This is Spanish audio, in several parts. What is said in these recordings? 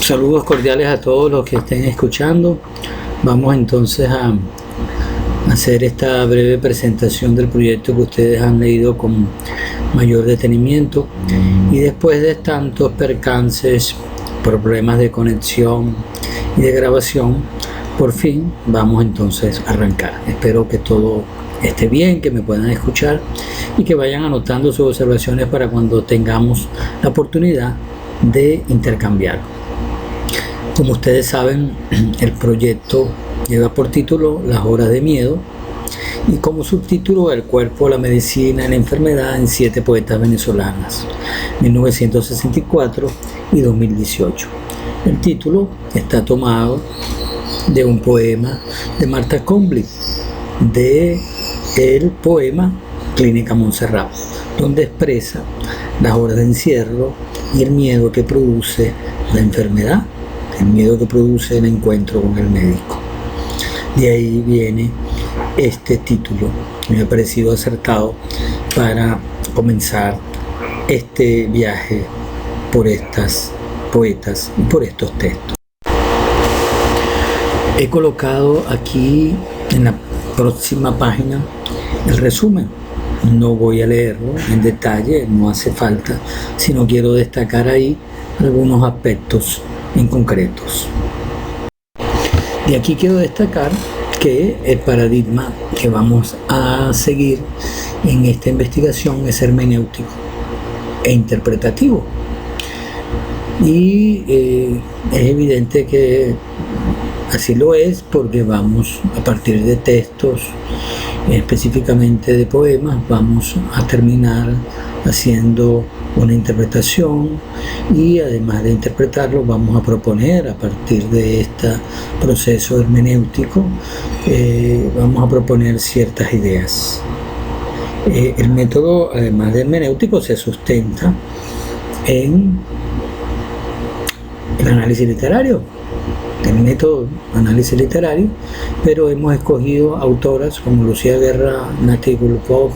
Saludos cordiales a todos los que estén escuchando. Vamos entonces a hacer esta breve presentación del proyecto que ustedes han leído con mayor detenimiento, y después de tantos percances, problemas de conexión y de grabación, por fin vamos entonces a arrancar. Espero que todo esté bien, que me puedan escuchar y que vayan anotando sus observaciones para cuando tengamos la oportunidad de intercambiar. Como ustedes saben, el proyecto lleva por título Las Horas de Miedo y como subtítulo El cuerpo, la medicina y la enfermedad en 7 poetas venezolanas, 1964 y 2018. El título está tomado de un poema de Marta Combly, de el poema Clínica Montserrat, donde expresa las horas de encierro y el miedo que produce la enfermedad, el miedo que produce el encuentro con el médico. De ahí viene este título. Me ha parecido acertado para comenzar este viaje por estas poetas y por estos textos. He colocado aquí en la próxima página el resumen. No voy a leerlo en detalle, no hace falta, sino quiero destacar ahí algunos aspectos en concretos. De aquí quiero destacar que el paradigma que vamos a seguir en esta investigación es hermenéutico e interpretativo. Y es evidente que así lo es porque vamos a partir de textos, específicamente de poemas, vamos a terminar haciendo una interpretación y además de interpretarlo vamos a proponer a partir de este proceso hermenéutico, vamos a proponer ciertas ideas. El método, además de hermenéutico, se sustenta en el análisis literario, el método análisis literario, pero hemos escogido autoras como Lucía Guerra, Nati Gulukov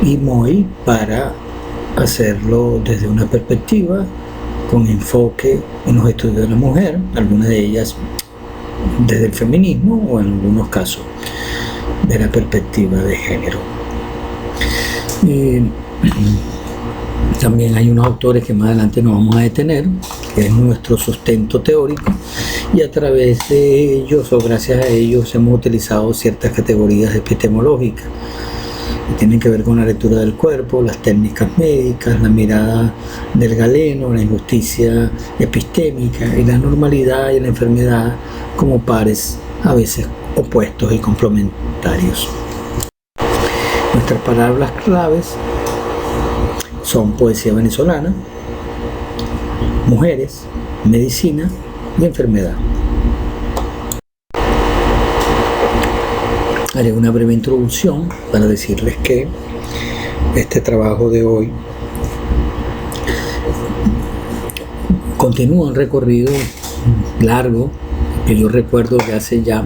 y Moy para hacerlo desde una perspectiva con enfoque en los estudios de la mujer, algunas de ellas desde el feminismo o en algunos casos de la perspectiva de género. También hay unos autores que más adelante nos vamos a detener, que es nuestro sustento teórico, y a través de ellos o gracias a ellos hemos utilizado ciertas categorías epistemológicas que tienen que ver con la lectura del cuerpo, las técnicas médicas, la mirada del galeno, la injusticia epistémica y la normalidad y la enfermedad como pares a veces opuestos y complementarios. Nuestras palabras claves son poesía venezolana, mujeres, medicina y enfermedad. Haré una breve introducción para decirles que este trabajo de hoy continúa un recorrido largo que yo recuerdo que hace ya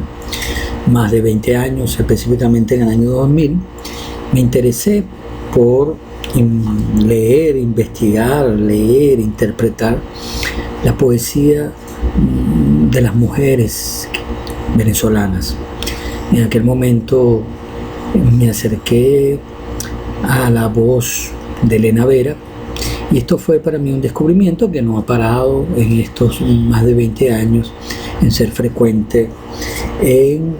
más de 20 años, específicamente en el año 2000, me interesé por leer, investigar, interpretar la poesía de las mujeres venezolanas. En aquel momento me acerqué a la voz de Elena Vera y esto fue para mí un descubrimiento que no ha parado en estos más de 20 años en ser frecuente en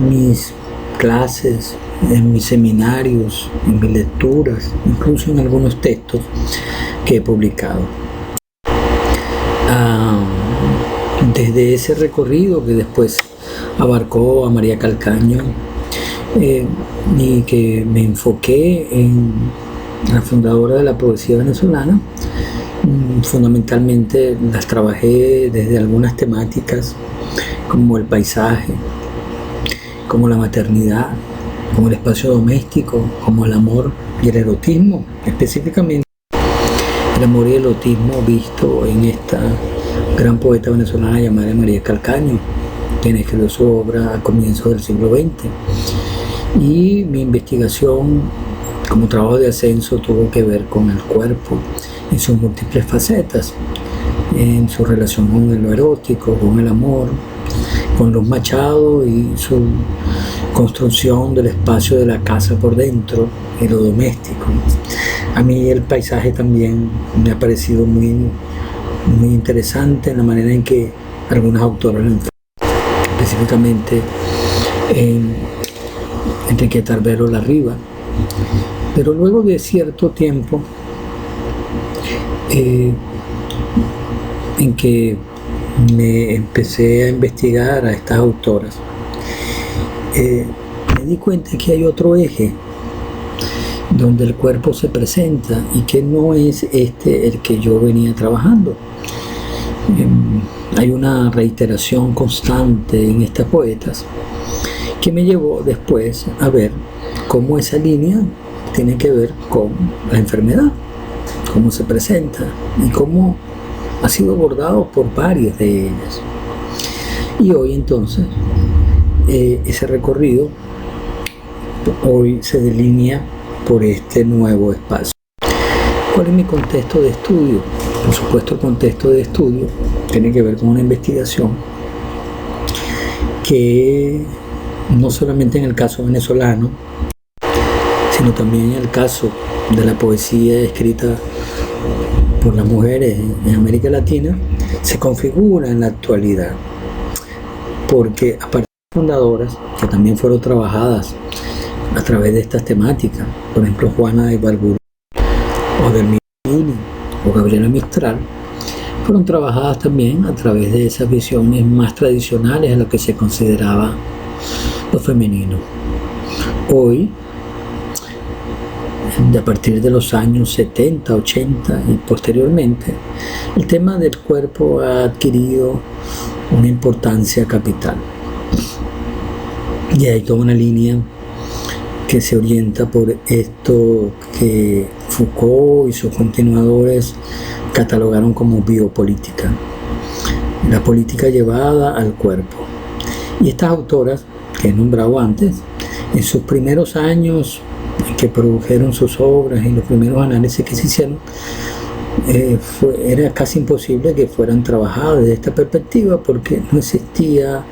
mis clases, en mis seminarios, en mis lecturas, incluso en algunos textos que he publicado. Desde ese recorrido que después abarcó a María Calcaño y que me enfoqué en la fundadora de la poesía venezolana, fundamentalmente las trabajé desde algunas temáticas como el paisaje, como la maternidad, como el espacio doméstico, como el amor y el erotismo, específicamente el amor y el erotismo visto en esta gran poeta venezolana llamada María Calcaño, quien escribió su obra a comienzos del siglo XX. Y mi investigación como trabajo de ascenso tuvo que ver con el cuerpo en sus múltiples facetas, en su relación con lo erótico, con el amor, con los machados y su construcción del espacio de la casa por dentro y lo doméstico. A mí el paisaje también me ha parecido muy interesante en la manera en que algunas autoras lo enfocan, específicamente en Enriqueta Arbelo Larriba. Pero luego de cierto tiempo en que me empecé a investigar a estas autoras, me di cuenta que hay otro eje donde el cuerpo se presenta y que no es el que yo venía trabajando. Hay una reiteración constante en estas poetas que me llevó después a ver cómo esa línea tiene que ver con la enfermedad, cómo se presenta y cómo ha sido abordado por varias de ellas. Y hoy entonces ese recorrido hoy se delinea por este nuevo espacio. ¿Cuál es mi contexto de estudio? Por supuesto, el contexto de estudio tiene que ver con una investigación que no solamente en el caso venezolano, sino también en el caso de la poesía escrita por las mujeres en América Latina, se configura en la actualidad, porque aparte de fundadoras que también fueron trabajadas a través de estas temáticas, por ejemplo Juana de Ibarburu o Delmira o Gabriela Mistral, fueron trabajadas también a través de esas visiones más tradicionales a lo que se consideraba lo femenino. Hoy, a partir de los años 70, 80 y posteriormente, el tema del cuerpo ha adquirido una importancia capital. Y hay toda una línea que se orienta por esto que Foucault y sus continuadores catalogaron como biopolítica, la política llevada al cuerpo. Y estas autoras que he nombrado antes, en sus primeros años que produjeron sus obras y los primeros análisis que se hicieron, era casi imposible que fueran trabajadas desde esta perspectiva, porque no existía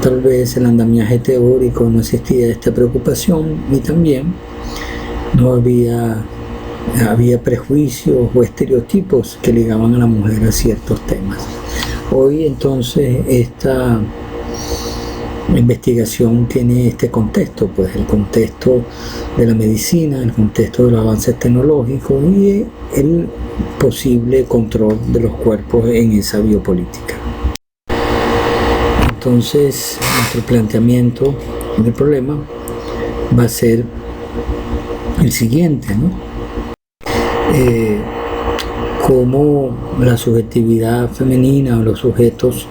tal vez el andamiaje teórico, no existía esta preocupación, y también no había prejuicios o estereotipos que ligaban a la mujer a ciertos temas. Hoy entonces esta investigación tiene este contexto, pues el contexto de la medicina, el contexto de los avances tecnológicos y el posible control de los cuerpos en esa biopolítica. Entonces, nuestro planteamiento del problema va a ser el siguiente, ¿no? Cómo la subjetividad femenina o los sujetos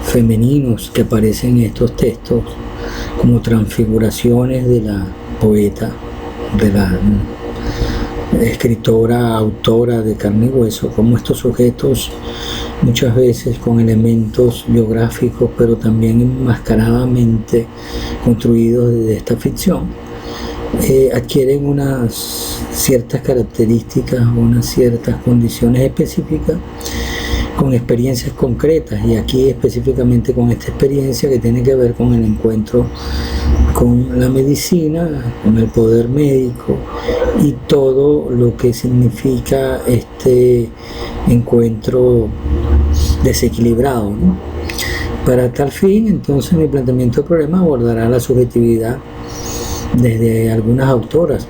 femeninos que aparecen en estos textos como transfiguraciones de la poeta, de la escritora, autora de carne y hueso, como estos sujetos muchas veces con elementos biográficos pero también enmascaradamente construidos desde esta ficción, adquieren unas ciertas características, unas ciertas condiciones específicas con experiencias concretas, y aquí específicamente con esta experiencia que tiene que ver con el encuentro con la medicina, con el poder médico y todo lo que significa este encuentro desequilibrado, ¿no? Para tal fin, entonces, mi planteamiento del problema abordará la subjetividad desde algunas autoras,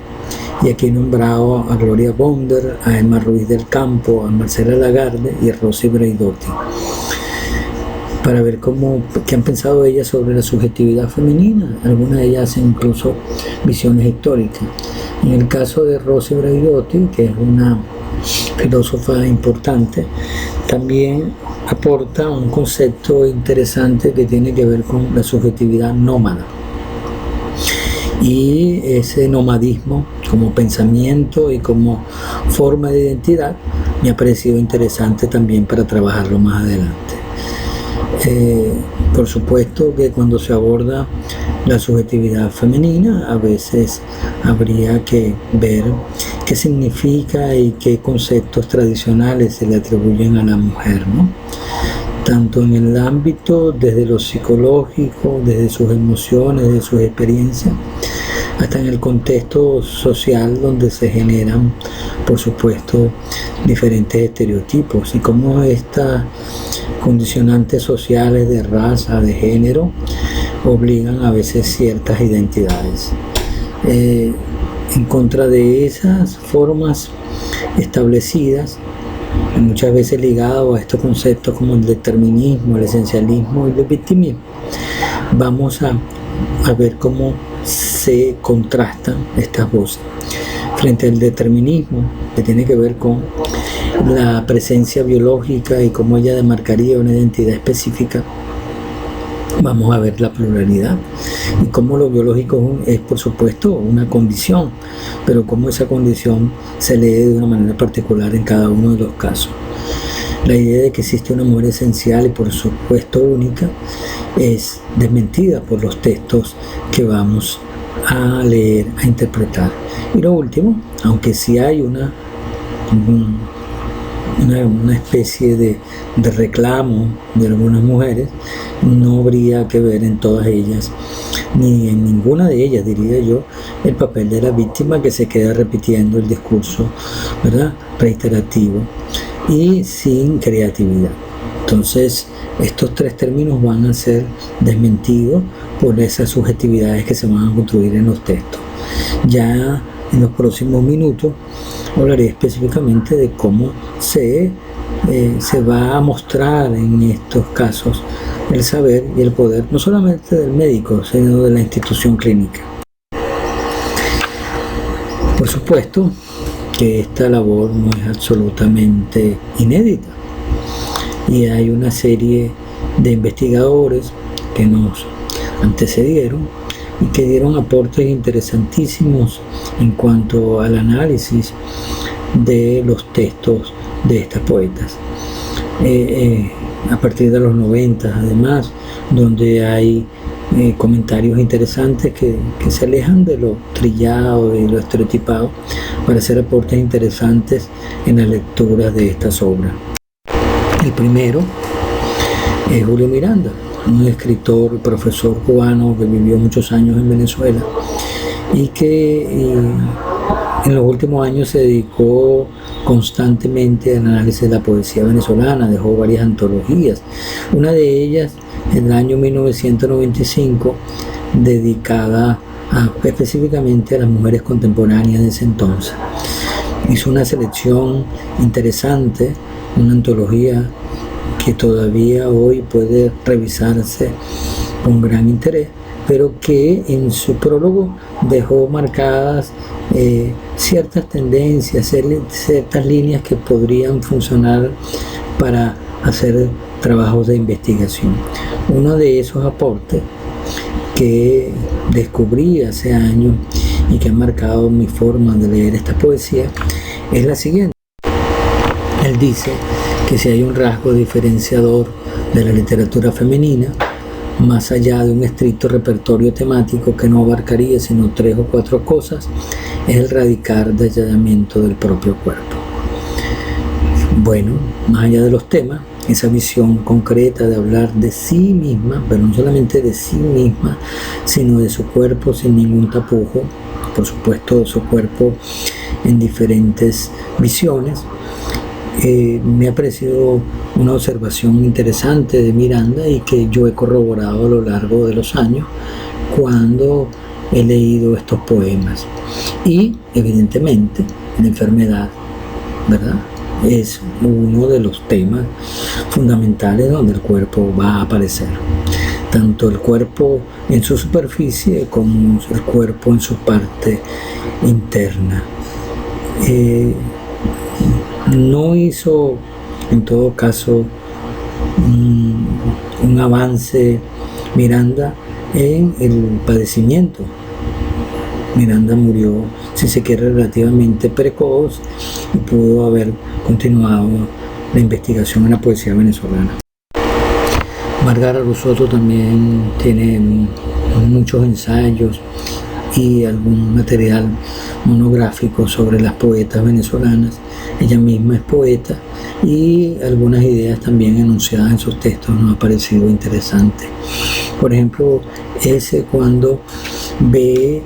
y aquí he nombrado a Gloria Bonder, a Emma Ruiz del Campo, a Marcela Lagarde y a Rosy Braidotti, para ver qué han pensado ellas sobre la subjetividad femenina. Algunas de ellas hacen incluso visiones históricas. En el caso de Rosy Braidotti, que es una filósofa importante, también aporta un concepto interesante que tiene que ver con la subjetividad nómada. Y ese nomadismo como pensamiento y como forma de identidad me ha parecido interesante también para trabajarlo más adelante. Por supuesto que cuando se aborda la subjetividad femenina, a veces habría que ver qué significa y qué conceptos tradicionales se le atribuyen a la mujer, ¿no? Tanto en el ámbito desde lo psicológico, desde sus emociones, desde sus experiencias, hasta en el contexto social donde se generan, por supuesto, diferentes estereotipos y cómo estas condicionantes sociales de raza, de género, obligan a veces ciertas identidades. En contra de esas formas establecidas, muchas veces ligado a estos conceptos como el determinismo, el esencialismo y el victimismo, vamos a ver cómo se contrastan estas voces. Frente al determinismo, que tiene que ver con la presencia biológica y cómo ella demarcaría una identidad específica, vamos a ver la pluralidad y cómo lo biológico es, por supuesto, una condición, pero cómo esa condición se lee de una manera particular en cada uno de los casos. La idea de que existe una mujer esencial y por supuesto única es desmentida por los textos que vamos a leer, a interpretar. Y lo último, aunque sí hay una especie de reclamo de algunas mujeres, no habría que ver en todas ellas, ni en ninguna de ellas, diría yo, el papel de la víctima que se queda repitiendo el discurso, ¿verdad?, reiterativo y sin creatividad. Entonces, estos tres términos van a ser desmentidos por esas subjetividades que se van a construir en los textos. Ya en los próximos minutos hablaré específicamente de cómo se va a mostrar en estos casos el saber y el poder, no solamente del médico, sino de la institución clínica. Por supuesto que esta labor no es absolutamente inédita y hay una serie de investigadores que nos antecedieron y que dieron aportes interesantísimos en cuanto al análisis de los textos de estas poetas. A partir de los 90, además, donde hay comentarios interesantes que se alejan de lo trillado y lo estereotipado para hacer aportes interesantes en las lecturas de estas obras. El primero es Julio Miranda, un escritor y profesor cubano que vivió muchos años en Venezuela y que en los últimos años se dedicó constantemente al análisis de la poesía venezolana, dejó varias antologías, una de ellas en el año 1995 dedicada específicamente a las mujeres contemporáneas de ese entonces. Hizo una selección interesante, una antología que todavía hoy puede revisarse con gran interés, pero que en su prólogo dejó marcadas ciertas tendencias, ciertas líneas que podrían funcionar para hacer trabajos de investigación. Uno de esos aportes que descubrí hace años y que ha marcado mi forma de leer esta poesía es la siguiente. Él dice que si hay un rasgo diferenciador de la literatura femenina, más allá de un estricto repertorio temático que no abarcaría sino 3 o 4 cosas, es el radical detallamiento del propio cuerpo. Bueno, más allá de los temas, esa visión concreta de hablar de sí misma, pero no solamente de sí misma, sino de su cuerpo sin ningún tapujo, por supuesto su cuerpo en diferentes visiones, me ha parecido una observación interesante de Miranda y que yo he corroborado a lo largo de los años cuando he leído estos poemas. Y evidentemente la enfermedad, ¿verdad?, es uno de los temas fundamentales donde el cuerpo va a aparecer. Tanto el cuerpo en su superficie como el cuerpo en su parte interna. No hizo, en todo caso, un avance Miranda en el padecimiento. Miranda murió, si se quiere, relativamente precoz y pudo haber continuado la investigación en la poesía venezolana. Margarita Russotto también tiene muchos ensayos y algún material monográfico sobre las poetas venezolanas. Ella misma es poeta y algunas ideas también enunciadas en sus textos nos ha parecido interesante. Por ejemplo, ese cuando ve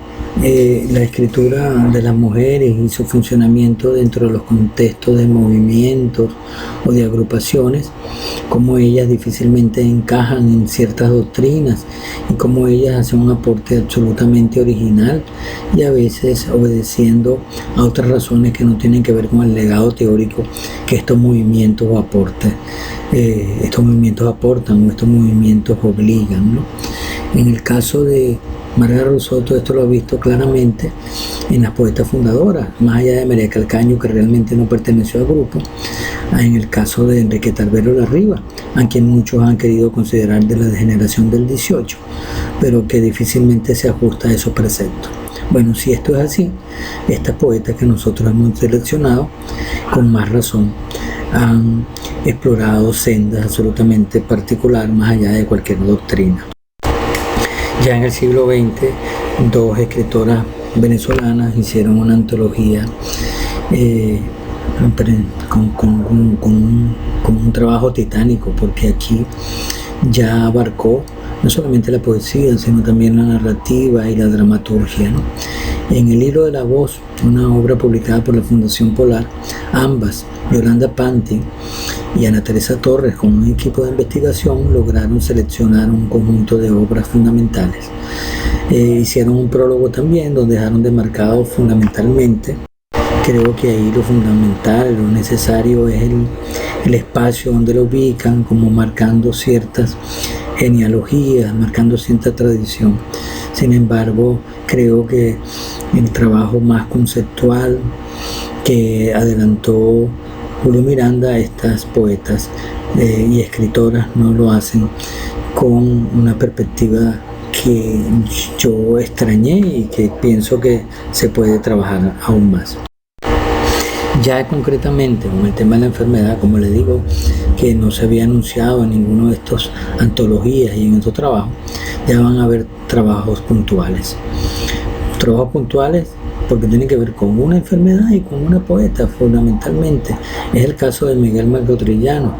la escritura de las mujeres y su funcionamiento dentro de los contextos de movimientos o de agrupaciones, cómo ellas difícilmente encajan en ciertas doctrinas y cómo ellas hacen un aporte absolutamente original y a veces obedeciendo a otras razones que no tienen que ver con el legado teórico que estos movimientos aportan o estos movimientos obligan, ¿no? En el caso de Margarita Rousseau, todo esto lo ha visto claramente en las poetas fundadoras, más allá de María Calcaño, que realmente no perteneció al grupo, en el caso de Enriqueta Albero Larriba, a quien muchos han querido considerar de la generación del 18, pero que difícilmente se ajusta a esos preceptos. Bueno, si esto es así, estas poetas que nosotros hemos seleccionado, con más razón, han explorado sendas absolutamente particulares, más allá de cualquier doctrina. Ya en el siglo XX, dos escritoras venezolanas hicieron una antología con un trabajo titánico, porque aquí ya abarcó no solamente la poesía, sino también la narrativa y la dramaturgia, ¿no? En El hilo de la voz, una obra publicada por la Fundación Polar, ambas, Yolanda Panti y Ana Teresa Torres, con un equipo de investigación, lograron seleccionar un conjunto de obras fundamentales. Hicieron un prólogo también, donde dejaron demarcado fundamentalmente. Creo que ahí lo fundamental, lo necesario es el espacio donde lo ubican, como marcando ciertas genealogías, marcando cierta tradición. Sin embargo, creo que el trabajo más conceptual que adelantó Julio Miranda a estas poetas y escritoras no lo hacen con una perspectiva que yo extrañé y que pienso que se puede trabajar aún más. Ya concretamente con el tema de la enfermedad, como les digo, que no se había anunciado en ninguno de estos antologías y en estos trabajos, ya van a haber trabajos puntuales. Trabajos puntuales porque tienen que ver con una enfermedad y con una poeta fundamentalmente. Es el caso de Miguel Marco Trillano,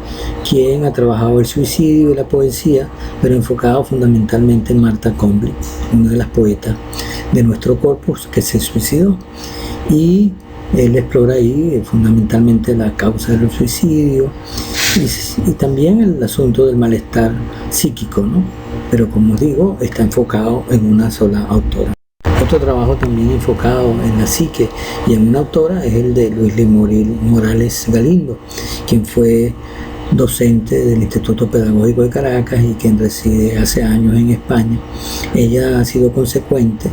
quien ha trabajado el suicidio y la poesía, pero enfocado fundamentalmente en Martha Combley, una de las poetas de nuestro corpus que se suicidó, y él explora ahí fundamentalmente la causa del suicidio y también el asunto del malestar psíquico, ¿no? Pero como digo, está enfocado en una sola autora. Otro trabajo también enfocado en la psique y en una autora es el de Luis Morales Galindo, quien fue docente del Instituto Pedagógico de Caracas y quien reside hace años en España. Ella ha sido consecuente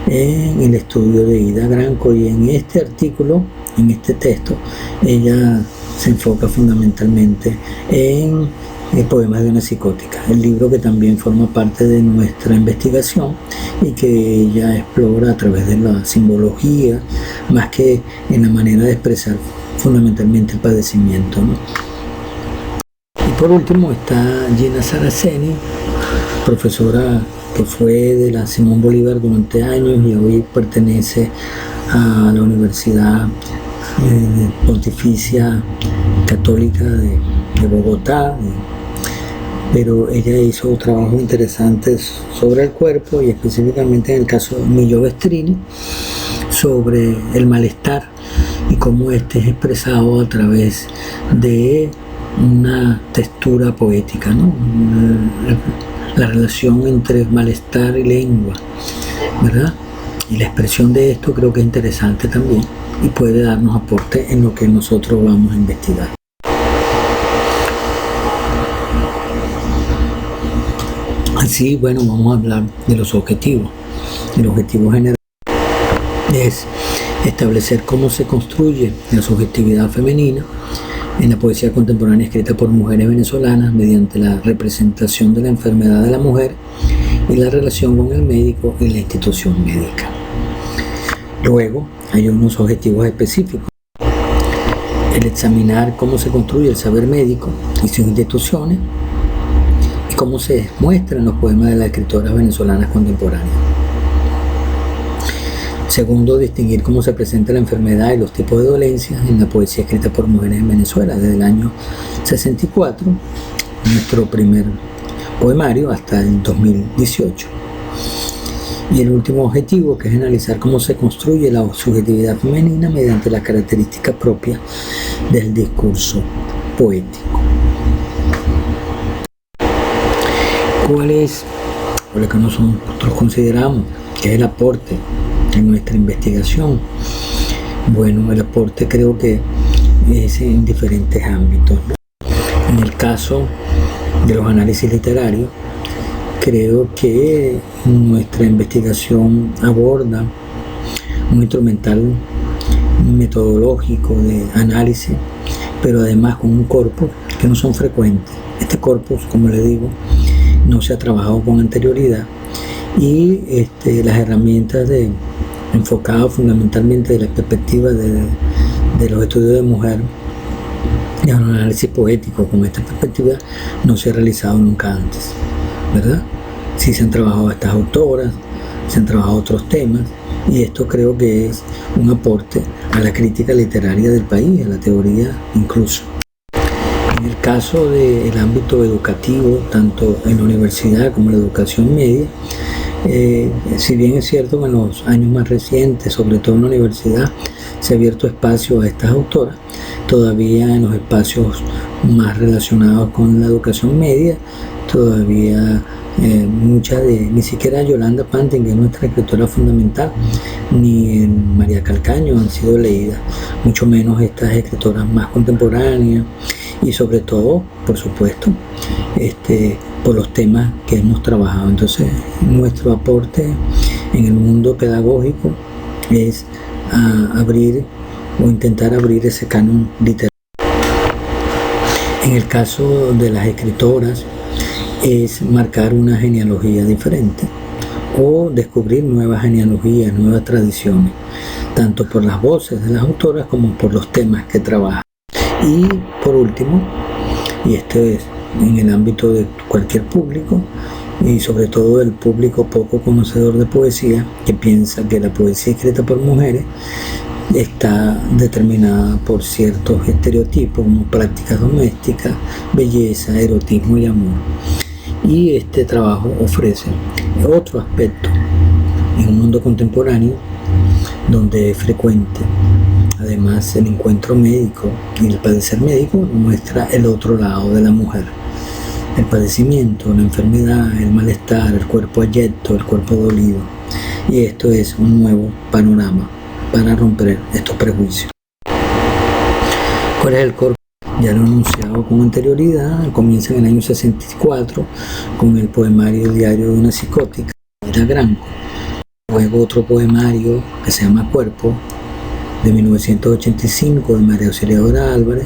en el estudio de Ida Granco y en este artículo, en este texto, ella se enfoca fundamentalmente en el poema de una psicótica, el libro que también forma parte de nuestra investigación y que ella explora a través de la simbología, más que en la manera de expresar fundamentalmente el padecimiento, ¿no? Y por último está Gina Saraceni, profesora que fue de la Simón Bolívar durante años y hoy pertenece a la Universidad Pontificia Católica de Bogotá, pero ella hizo trabajos interesantes sobre el cuerpo y específicamente en el caso de Millo Vestrini sobre el malestar y cómo este es expresado a través de una textura poética, ¿no? La relación entre malestar y lengua, ¿verdad? Y la expresión de esto creo que es interesante también y puede darnos aporte en lo que nosotros vamos a investigar. Así, bueno, vamos a hablar de los objetivos. El objetivo general es establecer cómo se construye la subjetividad femenina en la poesía contemporánea escrita por mujeres venezolanas mediante la representación de la enfermedad de la mujer y la relación con el médico y la institución médica. Luego hay unos objetivos específicos: el examinar cómo se construye el saber médico y sus instituciones y cómo se muestra en los poemas de las escritoras venezolanas contemporáneas. Segundo, distinguir cómo se presenta la enfermedad y los tipos de dolencias en la poesía escrita por mujeres en Venezuela desde el año 64, nuestro primer poemario, hasta el 2018. Y el último objetivo, que es analizar cómo se construye la subjetividad femenina mediante las características propias del discurso poético. ¿Cuál es, o lo que nosotros consideramos que es el aporte en nuestra investigación? Bueno, el aporte creo que es en diferentes ámbitos, ¿no? En el caso de los análisis literarios, creo que nuestra investigación aborda un instrumental metodológico de análisis, pero además con un corpus que no son frecuentes. Este corpus, como le digo, no se ha trabajado con anterioridad, y las herramientas enfocadas fundamentalmente de la perspectiva de los estudios de mujer y un análisis poético con esta perspectiva no se ha realizado nunca antes, ¿verdad? Sí se han trabajado estas autoras, se han trabajado otros temas, y esto creo que es un aporte a la crítica literaria del país, a la teoría incluso. En el caso del ámbito educativo, tanto en la universidad como en la educación media, si bien es cierto que en los años más recientes, sobre todo en la universidad, se ha abierto espacio a estas autoras, todavía en los espacios más relacionados con la educación media, todavía ni siquiera Yolanda Pantin, que es nuestra escritora fundamental, ni María Calcaño han sido leídas, mucho menos estas escritoras más contemporáneas, y sobre todo, por supuesto, por los temas que hemos trabajado. Entonces, nuestro aporte en el mundo pedagógico es abrir o intentar abrir ese canon literario. En el caso de las escritoras, es marcar una genealogía diferente o descubrir nuevas genealogías, nuevas tradiciones, tanto por las voces de las autoras como por los temas que trabajan. Y por último, y esto es en el ámbito de cualquier público, y sobre todo del público poco conocedor de poesía, que piensa que la poesía escrita por mujeres está determinada por ciertos estereotipos como prácticas domésticas, belleza, erotismo y amor. Y este trabajo ofrece otro aspecto en un mundo contemporáneo donde es frecuente. Además, el encuentro médico y el padecer médico muestra el otro lado de la mujer. El padecimiento, la enfermedad, el malestar, el cuerpo abyecto, el cuerpo dolido. Y esto es un nuevo panorama para romper estos prejuicios. ¿Cuál es el corpus? Ya lo he anunciado con anterioridad. Comienza en el año 64 con el poemario Diario de una psicótica, de Granco. Luego otro poemario que se llama Cuerpo, de 1985, de María Auxiliadora Álvarez,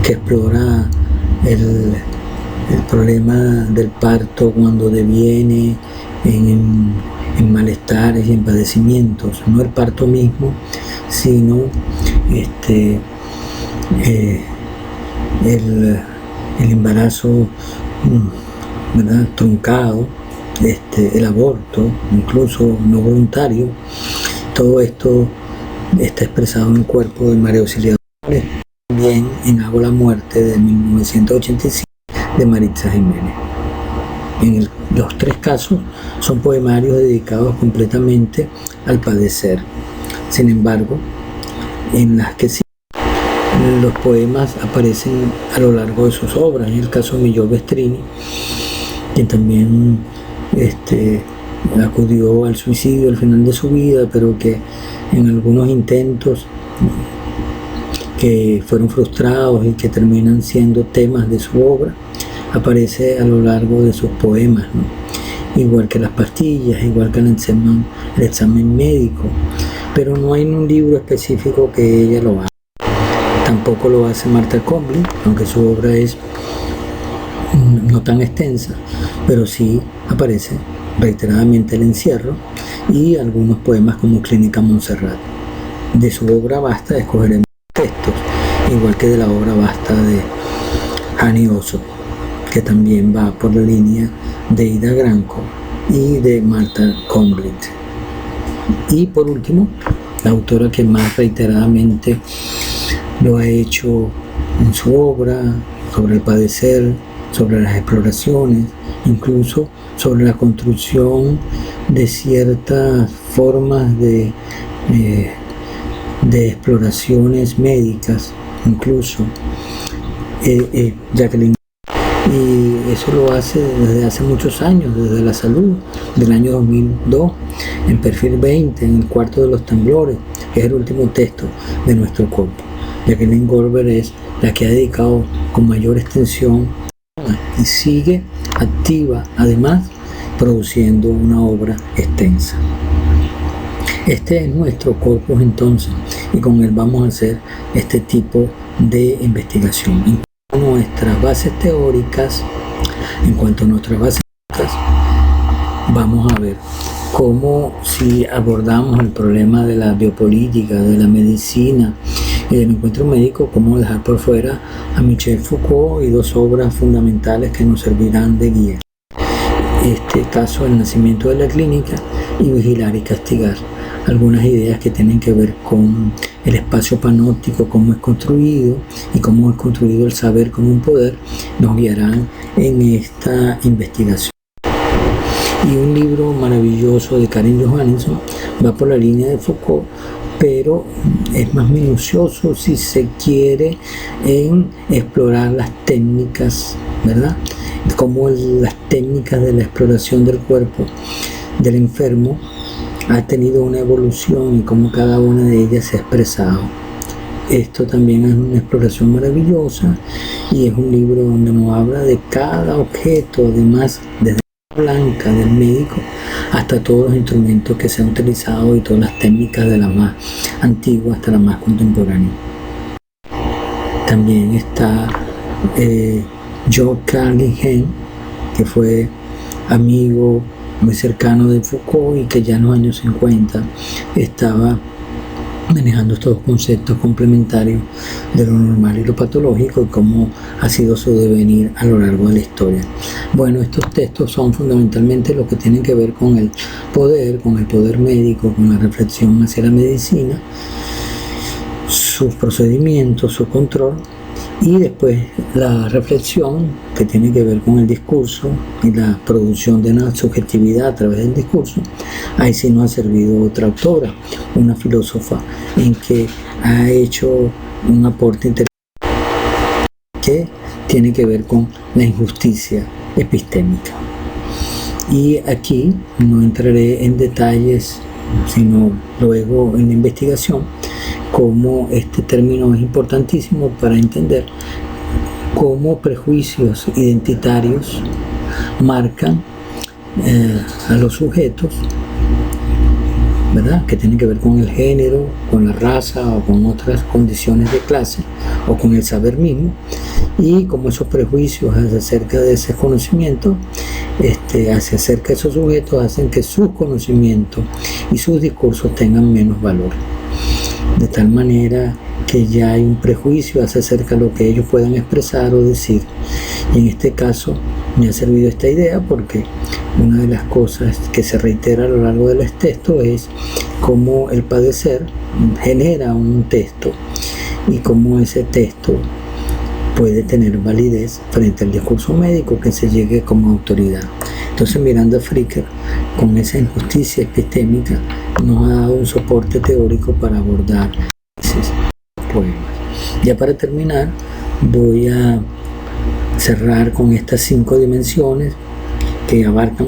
que explora el problema del parto cuando deviene en malestares y en padecimientos. No el parto mismo, sino el embarazo, ¿verdad?, truncado, el aborto, incluso no voluntario. Todo esto está expresado en el Cuerpo de María Auxiliadora. También en Hago la Muerte, de 1985, de Maritza Jiménez. Los tres casos son poemarios dedicados completamente al padecer. Sin embargo, en las que sí, los poemas aparecen a lo largo de sus obras. En el caso de Millor Bestrini, quien también acudió al suicidio al final de su vida, pero que en algunos intentos que fueron frustrados y que terminan siendo temas de su obra, aparece a lo largo de sus poemas, ¿no? Igual que las pastillas, igual que el examen médico, pero no hay un libro específico que ella lo haga. Tampoco lo hace Martha Comblin, aunque su obra es no tan extensa, pero sí aparece reiteradamente El Encierro y algunos poemas como Clínica Montserrat. De su obra Basta escogeremos textos, igual que de la obra Basta de Hani Oso, que también va por la línea de Ida Granco y de Martha Comblin. Y por último, la autora que más reiteradamente lo ha hecho en su obra, sobre el padecer, sobre las exploraciones, incluso sobre la construcción de ciertas formas de exploraciones médicas, incluso Jacqueline. Y eso lo hace desde hace muchos años, desde la salud, del año 2002, en Perfil 20, en el cuarto de los temblores, que es el último texto de nuestro cuerpo. Jacqueline Goldberg es la que ha dedicado con mayor extensión y sigue activa, además, produciendo una obra extensa. Este es nuestro corpus entonces, y con él vamos a hacer este tipo de investigación. En cuanto a nuestras bases teóricas, vamos a ver cómo, si abordamos el problema de la biopolítica, de la medicina y del encuentro médico, cómo dejar por fuera a Michel Foucault y dos obras fundamentales que nos servirán de guía. Este caso, El nacimiento de la clínica y Vigilar y castigar. Algunas ideas que tienen que ver con el espacio panóptico, cómo es construido y cómo es construido el saber como un poder, nos guiarán en esta investigación. Y un libro maravilloso de Karen Johannesson va por la línea de Foucault, pero es más minucioso, si se quiere, en explorar las técnicas, ¿verdad? Cómo las técnicas de la exploración del cuerpo del enfermo ha tenido una evolución y cómo cada una de ellas se ha expresado. Esto también es una exploración maravillosa y es un libro donde nos habla de cada objeto, además desde la blanca del médico hasta todos los instrumentos que se han utilizado y todas las técnicas de la más antigua hasta la más contemporánea. También está George Carlin, que fue amigo muy cercano de Foucault y que ya en los años 50 estaba manejando estos conceptos complementarios de lo normal y lo patológico y cómo ha sido su devenir a lo largo de la historia. Bueno, estos textos son fundamentalmente lo que tienen que ver con el poder médico, con la reflexión hacia la medicina, sus procedimientos, su control, y después la reflexión que tiene que ver con el discurso y la producción de una subjetividad a través del discurso. Ahí sí nos ha servido otra autora, una filósofa, en que ha hecho un aporte interesante que tiene que ver con la injusticia epistémica. Y aquí no entraré en detalles, sino luego en la investigación, cómo este término es importantísimo para entender cómo prejuicios identitarios marcan a los sujetos, ¿verdad? Que tienen que ver con el género, con la raza o con otras condiciones de clase o con el saber mismo, y cómo esos prejuicios acerca de ese conocimiento, acerca de esos sujetos, hacen que sus conocimientos y sus discursos tengan menos valor. De tal manera que ya hay un prejuicio acerca de lo que ellos puedan expresar o decir. Y en este caso me ha servido esta idea porque una de las cosas que se reitera a lo largo de los textos es cómo el padecer genera un texto y cómo ese texto puede tener validez frente al discurso médico que se llegue como autoridad. Entonces Miranda Fricker, con esa injusticia epistémica, nos ha dado un soporte teórico para abordar esos poemas. Ya para terminar, voy a cerrar con estas 5 dimensiones que abarcan,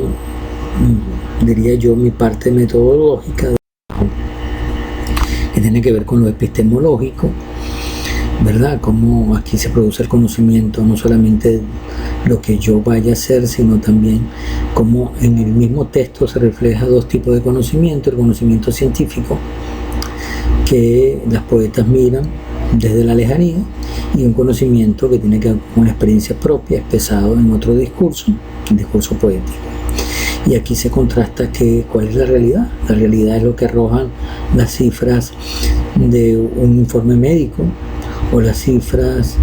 diría yo, mi parte metodológica, que tiene que ver con lo epistemológico, ¿verdad? Cómo aquí se produce el conocimiento, no solamente lo que yo vaya a hacer, sino también cómo en el mismo texto se refleja 2 tipos de conocimiento: el conocimiento científico, que las poetas miran desde la lejanía, y un conocimiento que tiene que ver con una experiencia propia, expresado en otro discurso, el discurso poético. Y aquí se contrasta cuál es la realidad. La realidad es lo que arrojan las cifras de un informe médico o las cifras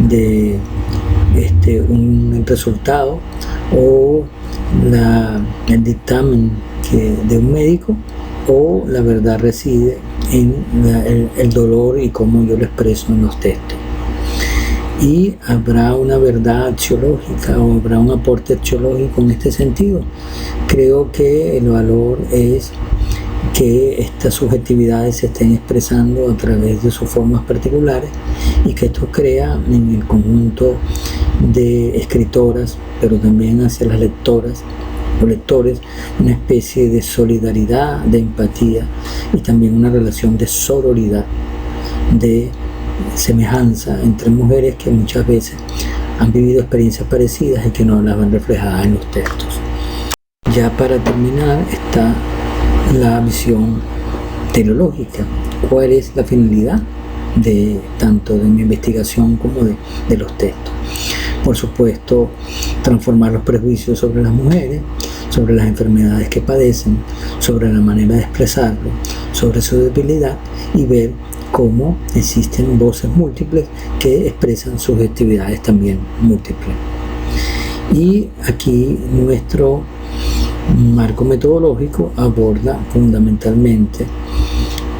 de un resultado o el dictamen de un médico, o la verdad reside en el dolor y cómo yo lo expreso en los textos. Y habrá una verdad axiológica o habrá un aporte axiológico en este sentido. Creo que el valor es que estas subjetividades se estén expresando a través de sus formas particulares y que esto crea en el conjunto de escritoras, pero también hacia las lectoras o lectores, una especie de solidaridad, de empatía y también una relación de sororidad, de semejanza entre mujeres que muchas veces han vivido experiencias parecidas y que no las ven reflejadas en los textos. Ya para terminar está la visión teleológica. ¿Cuál es la finalidad tanto de mi investigación como de los textos? Por supuesto, transformar los prejuicios sobre las mujeres, sobre las enfermedades que padecen, sobre la manera de expresarlo, sobre su debilidad y ver cómo existen voces múltiples que expresan subjetividades también múltiples. Y aquí nuestro marco metodológico aborda fundamentalmente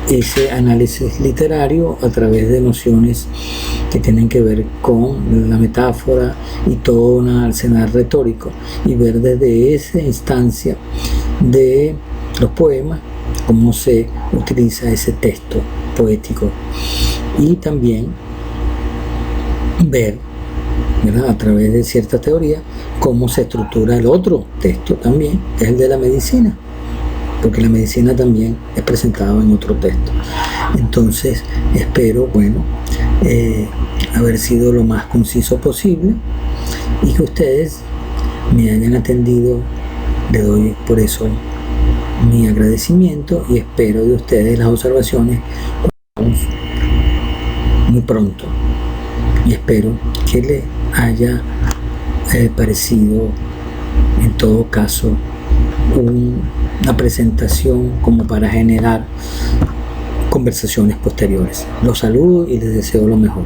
ese análisis literario a través de nociones que tienen que ver con la metáfora y todo un arsenal retórico, y ver desde esa instancia de los poemas cómo se utiliza ese texto poético, y también ver, ¿verdad?, a través de cierta teoría cómo se estructura el otro texto también, que es el de la medicina, porque la medicina también es presentada en otro texto. Entonces espero, haber sido lo más conciso posible y que ustedes me hayan atendido. Le doy por eso mi agradecimiento y espero de ustedes las observaciones muy pronto, y espero que les haya parecido en todo caso una presentación como para generar conversaciones posteriores. Los saludo y les deseo lo mejor.